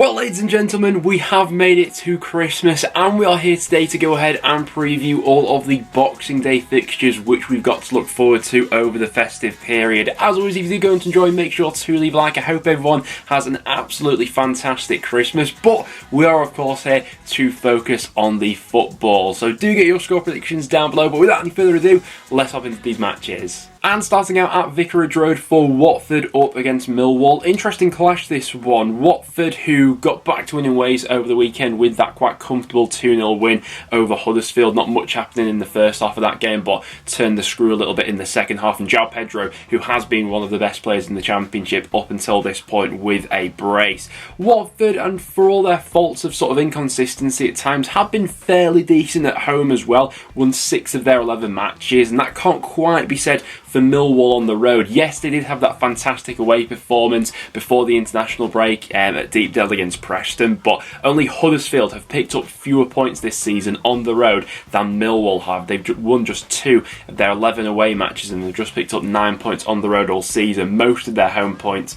Well, ladies and gentlemen, we have made it to Christmas and we are here today to go ahead and preview all of the Boxing Day fixtures which we've got to look forward to over the festive period. As always, if you're going to enjoy, make sure to leave a like. I hope everyone has an absolutely fantastic Christmas, but we are of course here to focus on the football. So do get your score predictions down below, but without any further ado, let's hop into these matches. And starting out at Vicarage Road for Watford up against Millwall. Interesting clash this one. Watford, who got back to winning ways over the weekend with that quite comfortable 2-0 win over Huddersfield. Not much happening in the first half of that game, but turned the screw a little bit in the second half. And João Pedro, who has been one of the best players in the Championship up until this point, with a brace. Watford, and for all their faults of sort of inconsistency at times, have been fairly decent at home as well. Won 6 of their 11 matches, and that can't quite be said for Millwall on the road. Yes, they did have that fantastic away performance before the international break at Deepdale against Preston, but only Huddersfield have picked up fewer points this season on the road than Millwall have. They've won just 2 of their 11 away matches and they've just picked up 9 points on the road all season. Most of their home points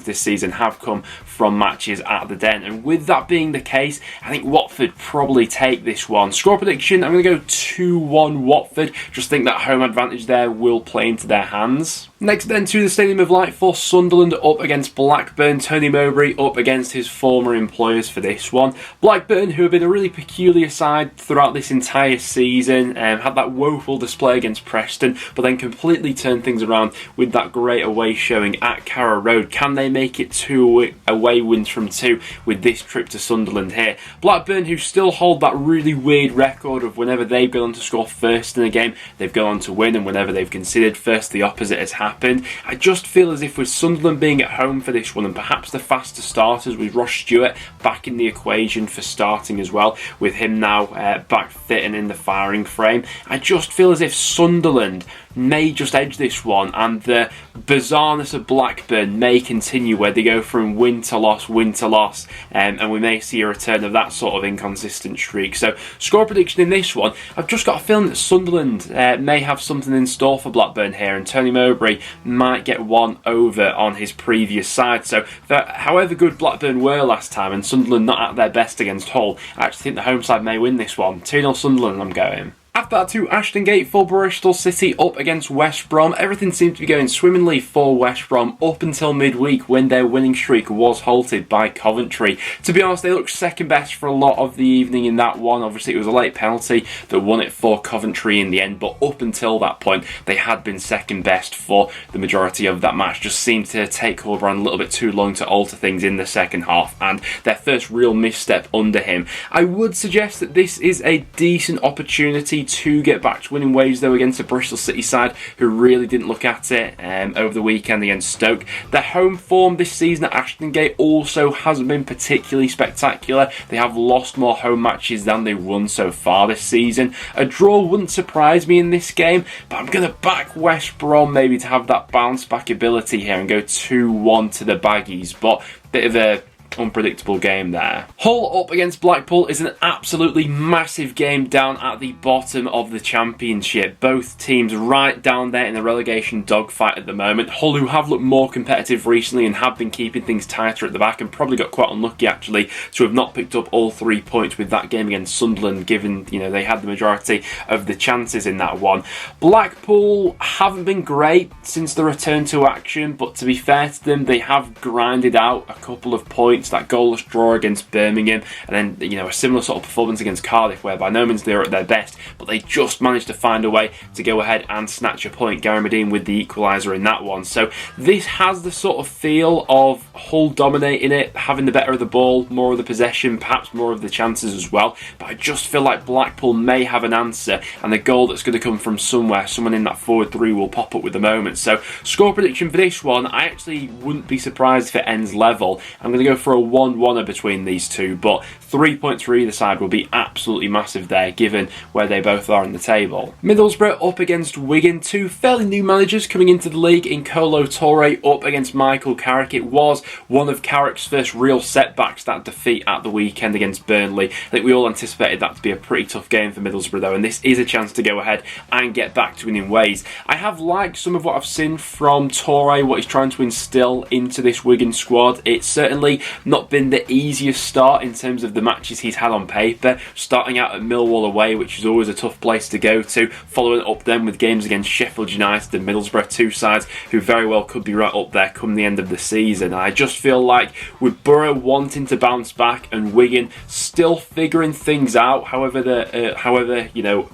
this season have come from matches at the Den, and with that being the case, I think Watford probably take this one. Score prediction, I'm going to go 2-1 Watford. Just think that home advantage there will play into their hands. Next then to the Stadium of Light for Sunderland up against Blackburn. Tony Mowbray up against his former employers for this one. Blackburn, who have been a really peculiar side throughout this entire season, had that woeful display against Preston, but then completely turned things around with that great away showing at Carrow Road. Can they make it 2 away wins from 2 with this trip to Sunderland here? Blackburn, who still hold that really weird record of whenever they've gone on to score first in a game, they've gone on to win, and whenever they've considered first, the opposite has happened. I just feel as if with Sunderland being at home for this one, and perhaps the faster starters with Ross Stewart back in the equation for starting as well, with him now back fit and in the firing frame, I just feel as if Sunderland may just edge this one, and the bizarreness of Blackburn may continue where they go from win to loss, and we may see a return of that sort of inconsistent streak. So score prediction in this one, I've just got a feeling that Sunderland may have something in store for Blackburn here, and Tony Mowbray might get one over on his previous side. So however good Blackburn were last time and Sunderland not at their best against Hull, I actually think the home side may win this one. 2-0 Sunderland, I'm going. After that, to Ashton Gate for Bristol City up against West Brom. Everything seemed to be going swimmingly for West Brom up until midweek when their winning streak was halted by Coventry. To be honest, they looked second best for a lot of the evening in that one. Obviously, it was a late penalty that won it for Coventry in the end, but up until that point, they had been second best for the majority of that match. Just seemed to take Corberan a little bit too long to alter things in the second half, and their first real misstep under him. I would suggest that this is a decent opportunity to get back to winning ways though against a Bristol City side who really didn't look at it over the weekend against Stoke. Their home form this season at Ashton Gate also hasn't been particularly spectacular. They have lost more home matches than they've won so far this season. A draw wouldn't surprise me in this game, but I'm going to back West Brom maybe to have that bounce back ability here and go 2-1 to the Baggies, but bit of a unpredictable game there. Hull up against Blackpool is an absolutely massive game down at the bottom of the Championship. Both teams right down there in the relegation dogfight at the moment. Hull, who have looked more competitive recently and have been keeping things tighter at the back, and probably got quite unlucky actually to have not picked up all 3 points with that game against Sunderland, given they had the majority of the chances in that one. Blackpool haven't been great since the return to action, but to be fair to them, they have grinded out a couple of points. That goalless draw against Birmingham, and then a similar sort of performance against Cardiff, where by no means they're at their best, but they just managed to find a way to go ahead and snatch a point. Gary Medine with the equaliser in that one. So this has the sort of feel of Hull dominating it, having the better of the ball, more of the possession, perhaps more of the chances as well. But I just feel like Blackpool may have an answer, and the goal that's going to come from somewhere, someone in that forward 3 will pop up with the moment. So score prediction for this one, I actually wouldn't be surprised if it ends level. I'm going to go for a 1-1 between these two, but 3 points for either side will be absolutely massive there, given where they both are in the table. Middlesbrough up against Wigan, 2 fairly new managers coming into the league in Kolo Touré up against Michael Carrick. It was one of Carrick's first real setbacks, that defeat at the weekend against Burnley. I think we all anticipated that to be a pretty tough game for Middlesbrough though, and this is a chance to go ahead and get back to winning ways. I have liked some of what I've seen from Touré, what he's trying to instill into this Wigan squad. It's certainly not been the easiest start in terms of the matches he's had on paper, starting out at Millwall away, which is always a tough place to go to, following up then with games against Sheffield United and Middlesbrough, two sides who very well could be right up there come the end of the season. I just feel like with Borough wanting to bounce back and Wigan still figuring things out, however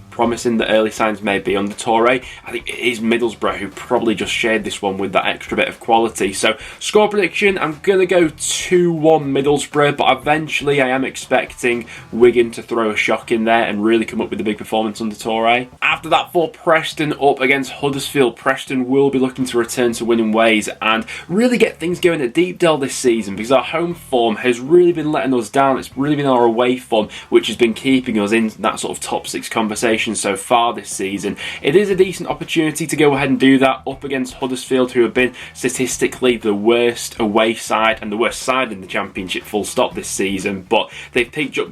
promising the early signs may be under Toure, I think it is Middlesbrough who probably just shared this one with that extra bit of quality. So score prediction, I'm going to go 2-1 Middlesbrough, but eventually I am expecting Wigan to throw a shock in there and really come up with a big performance under Toure. After that, for Preston up against Huddersfield, Preston will be looking to return to winning ways and really get things going at Deepdale this season, because our home form has really been letting us down. It's really been our away form which has been keeping us in that sort of top six conversation so far this season. It is a decent opportunity to go ahead and do that up against Huddersfield, who have been statistically the worst away side and the worst side in the Championship full stop this season, but they've picked up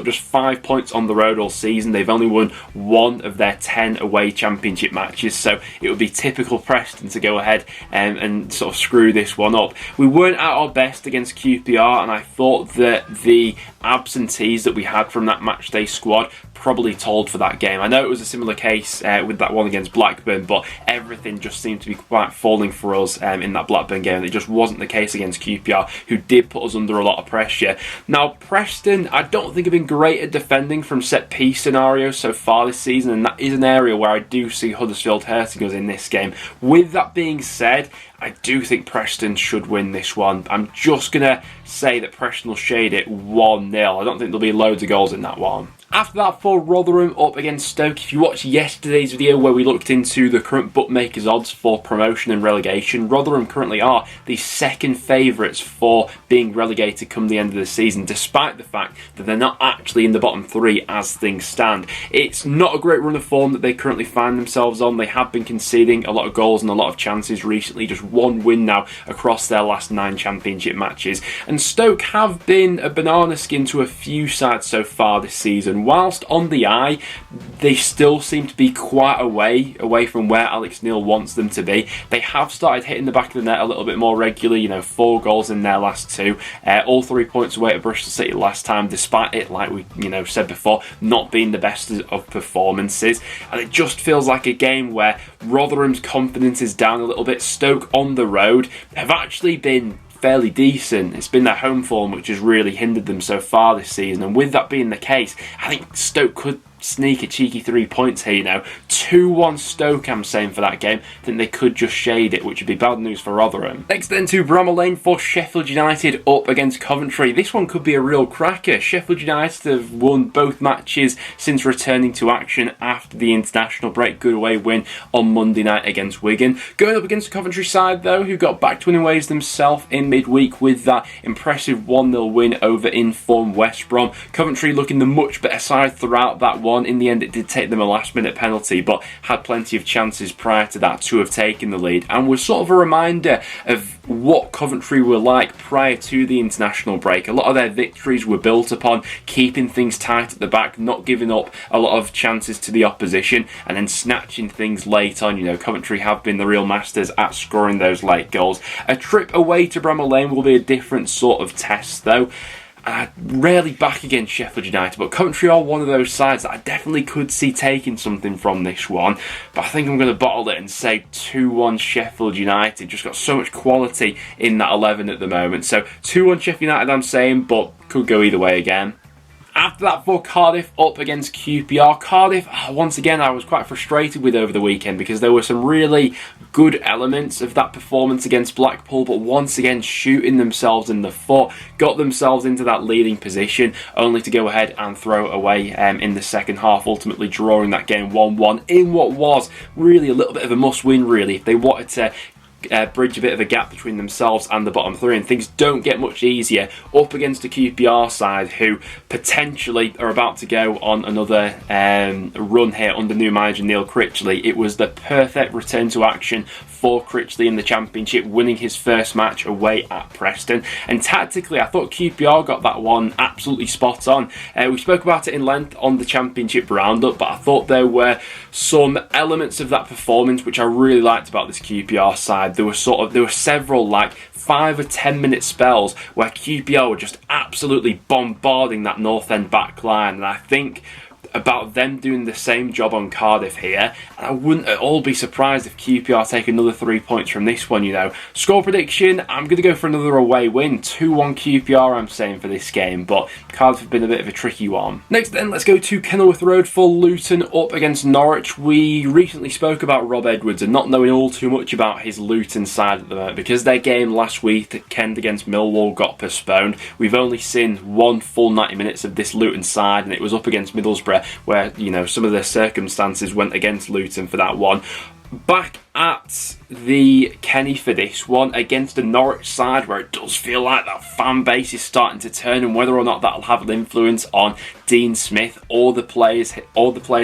just 5 points on the road all season. They've only won 1 of their 10 away Championship matches, so it would be typical Preston to go ahead and sort of screw this one up. We weren't at our best against QPR, and I thought that the absentees that we had from that matchday squad probably told for that game. I know it was a similar case with that one against Blackburn, but everything just seemed to be quite falling for us in that Blackburn game. It just wasn't the case against QPR, who did put us under a lot of pressure. Now, Preston, I don't think have been great at defending from set-piece scenarios so far this season, and that is an area where I do see Huddersfield hurting us in this game. With that being said, I do think Preston should win this one. I'm just going to say that Preston will shade it 1-0. I don't think there'll be loads of goals in that one. After that, for Rotherham up against Stoke, if you watched yesterday's video where we looked into the current bookmakers' odds for promotion and relegation, Rotherham currently are the second favourites for being relegated come the end of the season, despite the fact that they're not actually in the bottom 3 as things stand. It's not a great run of form that they currently find themselves on. They have been conceding a lot of goals and a lot of chances recently, just 1 win now across their last 9 Championship matches. And Stoke have been a banana skin to a few sides so far this season. Whilst on the eye, they still seem to be quite away from where Alex Neil wants them to be. They have started hitting the back of the net a little bit more regularly, 4 goals in their last 2. All 3 points away at Bristol City last time, despite it, like we said before, not being the best of performances. And it just feels like a game where Rotherham's confidence is down a little bit. Stoke on the road have actually been fairly decent. It's been their home form which has really hindered them so far this season, and with that being the case, I think Stoke could sneak a cheeky 3 points here, 2-1 Stoke I'm saying for that game. I think they could just shade it, which would be bad news for Rotherham. Next then to Brom Lane for Sheffield United up against Coventry. This one could be a real cracker. Sheffield United have won both matches since returning to action after the international break. Good away win on Monday night against Wigan. Going up against the Coventry side though, who got back to winning ways themselves in midweek with that impressive 1-0 win over in-form West Brom. Coventry looking the much better side throughout that one. In the end, it did take them a last-minute penalty, but had plenty of chances prior to that to have taken the lead, and was sort of a reminder of what Coventry were like prior to the international break. A lot of their victories were built upon keeping things tight at the back, not giving up a lot of chances to the opposition, and then snatching things late on. Coventry have been the real masters at scoring those late goals. A trip away to Bramall Lane will be a different sort of test, though. Rarely back against Sheffield United, but Coventry are one of those sides that I definitely could see taking something from this one. But I think I'm going to bottle it and say 2-1 Sheffield United. Just got so much quality in that 11 at the moment. So 2-1 Sheffield United I'm saying, but could go either way again. After that, for Cardiff up against QPR. Cardiff, once again, I was quite frustrated with over the weekend because there were some really good elements of that performance against Blackpool, but once again shooting themselves in the foot, got themselves into that leading position, only to go ahead and throw away in the second half, ultimately drawing that game 1-1 in what was really a little bit of a must-win, really, if they wanted to bridge a bit of a gap between themselves and the bottom 3, and things don't get much easier up against a QPR side who potentially are about to go on another run here under new manager Neil Critchley. It was the perfect return to action for Critchley in the Championship, winning his first match away at Preston. And tactically, I thought QPR got that one absolutely spot on. We spoke about it in length on the Championship roundup, but I thought there were some elements of that performance which I really liked about this QPR side. there were several like 5 or 10 minute spells where QPR were just absolutely bombarding that North End back line, and I think about them doing the same job on Cardiff here, and I wouldn't at all be surprised if QPR take another 3 points from this one, you know. Score prediction, I'm going to go for another away win. 2-1 QPR I'm saying for this game, but Cardiff have been a bit of a tricky one. Next then, let's go to Kenilworth Road for Luton up against Norwich. We recently spoke about Rob Edwards and not knowing all too much about his Luton side at the moment, because their game last weekend against Millwall got postponed. We've only seen one full 90 minutes of this Luton side, and it was up against Middlesbrough, where, you know, some of the circumstances went against Luton for that one. Back at the Kenny for this one against the Norwich side, where it does feel like that fan base is starting to turn, and whether or not that'll have an influence on Dean Smith or the players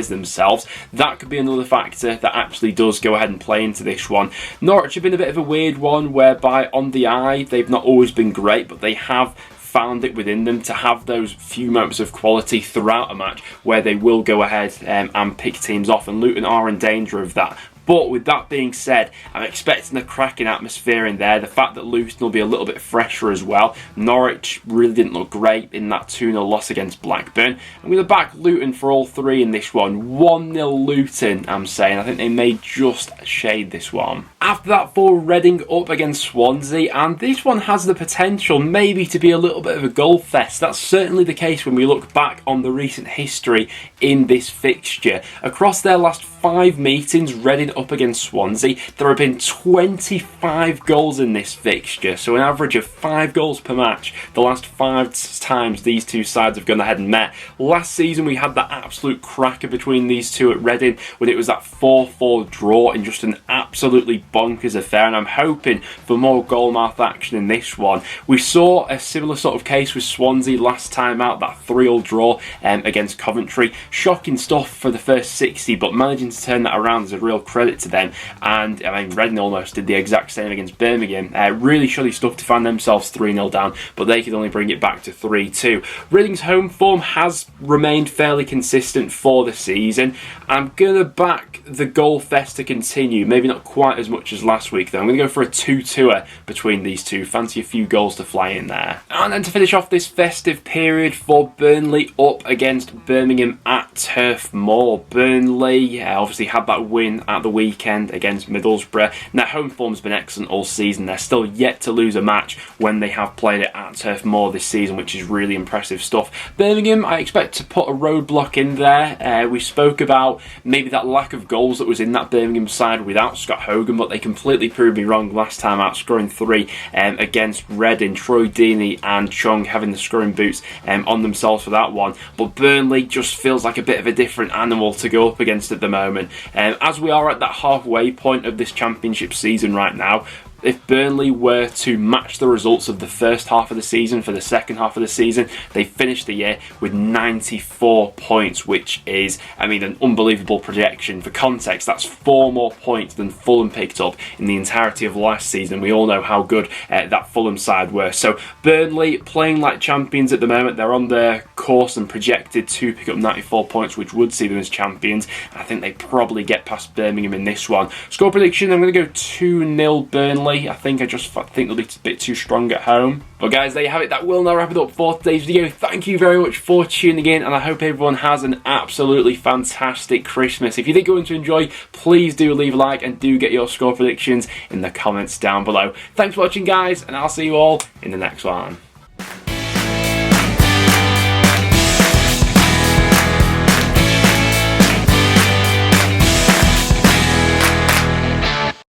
themselves, that could be another factor that actually does go ahead and play into this one. Norwich have been a bit of a weird one, whereby on the eye they've not always been great, but they have found it within them to have those few moments of quality throughout a match where they will go ahead and pick teams off, and Luton are in danger of that. But with that being said, I'm expecting a cracking atmosphere in there. The fact that Luton will be a little bit fresher as well. Norwich really didn't look great in that 2-0 loss against Blackburn. I'm going to back Luton for all three in this one. 1-0 Luton, I'm saying. I think they may just shade this one. After that, for Reading up against Swansea, and this one has the potential maybe to be a little bit of a goal fest. That's certainly the case when we look back on the recent history in this fixture. Across their last 5 meetings, Reading up against Swansea, there have been 25 goals in this fixture, so an average of 5 goals per match the last 5 times these two sides have gone ahead and met. Last season we had that absolute cracker between these two at Reading when it was that 4-4 draw in just an absolutely bonkers affair, and I'm hoping for more goalmouth action in this one. We saw a similar sort of case with Swansea last time out, that 3-3 draw against Coventry. Shocking stuff for the first 60, but managing to turn that around is a real credit to them. And I mean, Reading almost did the exact same against Birmingham. Really shoddy stuff to find themselves 3-0 down, but they could only bring it back to 3-2. Reading's home form has remained fairly consistent for the season. I'm going to back the goal fest to continue, maybe not quite as much as last week though. I'm going to go for a 2-2er between these two. Fancy a few goals to fly in there. And then to finish off this festive period, for Burnley up against Birmingham at Turf Moor. Burnley obviously had that win at the weekend against Middlesbrough. Now, home form's been excellent all season. They're still yet to lose a match when they have played it at Turf Moor this season, which is really impressive stuff. Birmingham, I expect to put a roadblock in there. We spoke about maybe that lack of goals that was in that Birmingham side without Scott Hogan, but they completely proved me wrong last time out, scoring 3 against Reading. Troy Deeney and Chung having the scoring boots on themselves for that one. But Burnley just feels like a bit of a different animal to go up against at the moment. As we are at that halfway point of this championship season right now, if Burnley were to match the results of the first half of the season for the second half of the season, they finished the year with 94 points, which is, I mean, an unbelievable projection. For context, that's 4 more points than Fulham picked up in the entirety of last season. We all know how good that Fulham side were. So Burnley playing like champions at the moment. They're on their course and projected to pick up 94 points, which would see them as champions. I think they probably get past Birmingham in this one. Score prediction, I'm going to go 2-0 Burnley. I think they'll be a bit too strong at home. But guys, there you have it. That will now wrap it up for today's video. Thank you very much for tuning in, and I hope everyone has an absolutely fantastic Christmas. If you did go on to enjoy, please do leave a like and do get your score predictions in the comments down below. Thanks for watching, guys, and I'll see you all in the next one.